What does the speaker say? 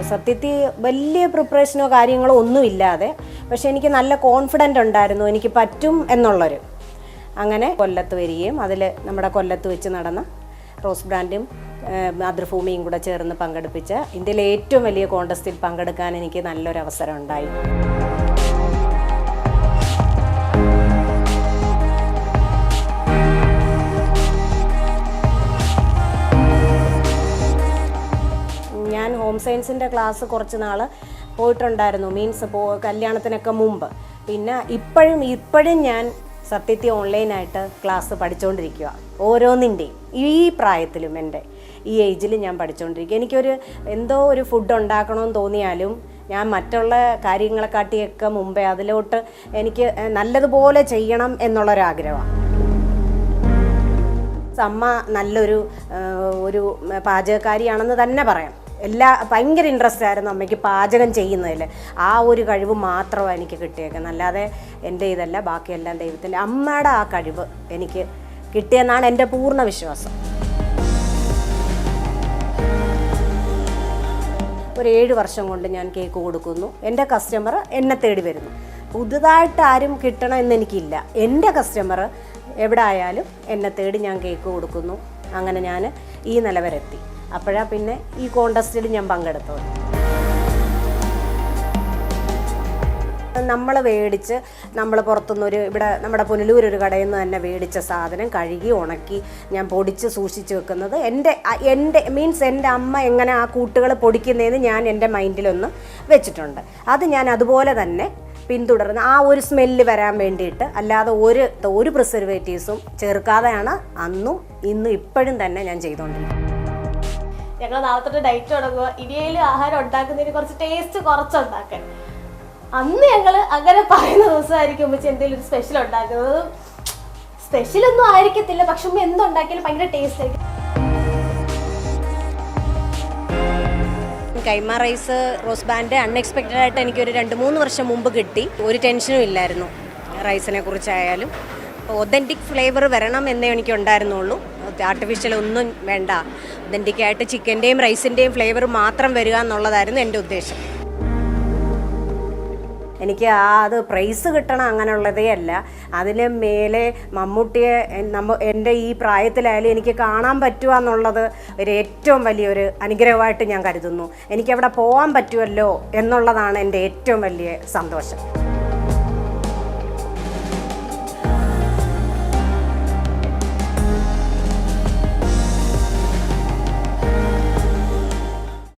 സത്യത്തിൽ വലിയ പ്രിപ്പറേഷനോ കാര്യങ്ങളോ ഒന്നുമില്ലാതെ, പക്ഷെ എനിക്ക് നല്ല കോൺഫിഡൻ്റ് ഉണ്ടായിരുന്നു എനിക്ക് പറ്റും എന്നുള്ളൊരു. അങ്ങനെ കൊല്ലത്ത് വരികയും അതിൽ നമ്മുടെ കൊല്ലത്ത് വെച്ച് നടന്ന റോസ് ബ്രാൻഡും മാതൃഭൂമിയും കൂടെ ചേർന്ന് പങ്കെടുപ്പിച്ച ഇന്ത്യയിലെ ഏറ്റവും വലിയ കോൺടെസ്റ്റിൽ പങ്കെടുക്കാൻ എനിക്ക് നല്ലൊരു അവസരം ഉണ്ടായി. ഞാൻ ഹോം സയൻസിൻ്റെ ക്ലാസ് കുറച്ച് നാൾ പോയിട്ടുണ്ടായിരുന്നു, മീൻസ് കല്യാണത്തിനൊക്കെ മുമ്പ്. പിന്നെ ഇപ്പോഴും ഞാൻ സത്യത്തിൽ ഓൺലൈനായിട്ട് ക്ലാസ് പഠിച്ചുകൊണ്ടിരിക്കുക. ഓരോന്നിൻ്റെയും ഈ പ്രായത്തിലും എൻ്റെ ഈ ഏജിൽ ഞാൻ പഠിച്ചുകൊണ്ടിരിക്കുക. എനിക്കൊരു എന്തോ ഒരു ഫുഡ് ഉണ്ടാക്കണമെന്ന് തോന്നിയാലും ഞാൻ മറ്റുള്ള കാര്യങ്ങളെക്കാട്ടിയൊക്കെ മുമ്പേ അതിലോട്ട് എനിക്ക് നല്ലതുപോലെ ചെയ്യണം എന്നുള്ളൊരാഗ്രഹമാണ്. അമ്മ നല്ലൊരു പാചകക്കാരിയാണെന്ന് തന്നെ പറയാം. ഭയങ്കര ഇൻട്രസ്റ്റ് ആയിരുന്നു അമ്മയ്ക്ക് പാചകം ചെയ്യുന്നതിൽ. ആ ഒരു കഴിവ് മാത്രമാണ് എനിക്ക് കിട്ടിയേക്കുന്നത്, അല്ലാതെ എൻ്റെ ഇതല്ല, ബാക്കിയെല്ലാം ദൈവത്തിൻ്റെ. അമ്മയുടെ ആ കഴിവ് എനിക്ക് കിട്ടിയെന്നാണ് എൻ്റെ പൂർണ്ണ വിശ്വാസം. ഒരു 7 വർഷം കൊണ്ട് ഞാൻ കേക്ക് കൊടുക്കുന്നു. എൻ്റെ കസ്റ്റമർ എന്നെ തേടി വരുന്നു. പുതുതായിട്ട് ആരും കിട്ടണമെന്ന് എനിക്കില്ല. എൻ്റെ കസ്റ്റമർ എവിടെ ആയാലും എന്നെ തേടി ഞാൻ കേക്ക് കൊടുക്കുന്നു. അങ്ങനെ ഞാൻ ഈ നില വരെ എത്തി. അപ്പോഴാണ് പിന്നെ ഈ കോൺടെസ്റ്റിൽ ഞാൻ പങ്കെടുത്തത്. നമ്മൾ പുറത്തുനിന്നൊരു ഇവിടെ നമ്മുടെ പുനലൂരൊരു കടയിൽ നിന്ന് തന്നെ മേടിച്ച സാധനം കഴുകി ഉണക്കി ഞാൻ പൊടിച്ച് സൂക്ഷിച്ച് വെക്കുന്നത് എൻ്റെ അമ്മ എങ്ങനെ ആ കൂട്ടുകൾ പൊടിക്കുന്നതെന്ന് ഞാൻ എൻ്റെ മൈൻഡിലൊന്ന് വെച്ചിട്ടുണ്ട്. അത് ഞാൻ അതുപോലെ തന്നെ പിന്തുടർന്ന് ആ ഒരു സ്മെല്ല് വരാൻ വേണ്ടിയിട്ട്, അല്ലാതെ ഒരു പ്രിസർവേറ്റീവ്സും ചേർക്കാതെയാണ് അന്നും ഇന്നും ഇപ്പോഴും തന്നെ ഞാൻ ചെയ്തുകൊണ്ടിരിക്കുന്നത്. ഞങ്ങൾ നാളെ തൊട്ട് ഡയറ്റ് തുടങ്ങുക. ഇനിയും ആഹാരം ഉണ്ടാക്കുന്നതിന് കുറച്ച് ടേസ്റ്റ് കുറച്ചുണ്ടാക്കാൻ. അന്ന് ഞങ്ങൾ അങ്ങനെ പറയുന്ന ദിവസമായിരിക്കും ഉമ്മച്ചി എന്തെങ്കിലും ഒരു സ്പെഷ്യൽ ഉണ്ടാക്കുന്നത്. സ്പെഷ്യലൊന്നും ആയിരിക്കത്തില്ല, പക്ഷെ ഉമ്മ എന്തുണ്ടാക്കിയാലും ഭയങ്കര ടേസ്റ്റ് ആയിരിക്കും. കൈമ റൈസ് റോസ് ബാൻഡ് അൺഎക്സ്പെക്റ്റഡ് ആയിട്ട് എനിക്കൊരു 2-3 വർഷം മുമ്പ് കിട്ടി. ഒരു ടെൻഷനും ഇല്ലായിരുന്നു റൈസിനെ കുറിച്ചായാലും. ഒതൻറ്റിക് ഫ്ലേവർ വരണം എന്നേ എനിക്കുണ്ടായിരുന്നുള്ളൂ. ആർട്ടിഫിഷ്യൽ ഒന്നും വേണ്ട, ഒതൻറ്റിക്കായിട്ട് ചിക്കൻ്റെയും റൈസിൻ്റെയും ഫ്ലേവർ മാത്രം വരിക എന്നുള്ളതായിരുന്നു എൻ്റെ ഉദ്ദേശം. എനിക്ക് അത് പ്രൈസ് കിട്ടണം അങ്ങനെയുള്ളതേ അല്ല. അതിന് മേലെ മമ്മൂട്ടിയെ എൻ്റെ ഈ പ്രായത്തിലായാലും എനിക്ക് കാണാൻ പറ്റുക എന്നുള്ളത് ഏറ്റവും വലിയൊരു അനുഗ്രഹമായിട്ട് ഞാൻ കരുതുന്നു. എനിക്കവിടെ പോകാൻ പറ്റുമല്ലോ എന്നുള്ളതാണ് എൻ്റെ ഏറ്റവും വലിയ സന്തോഷം.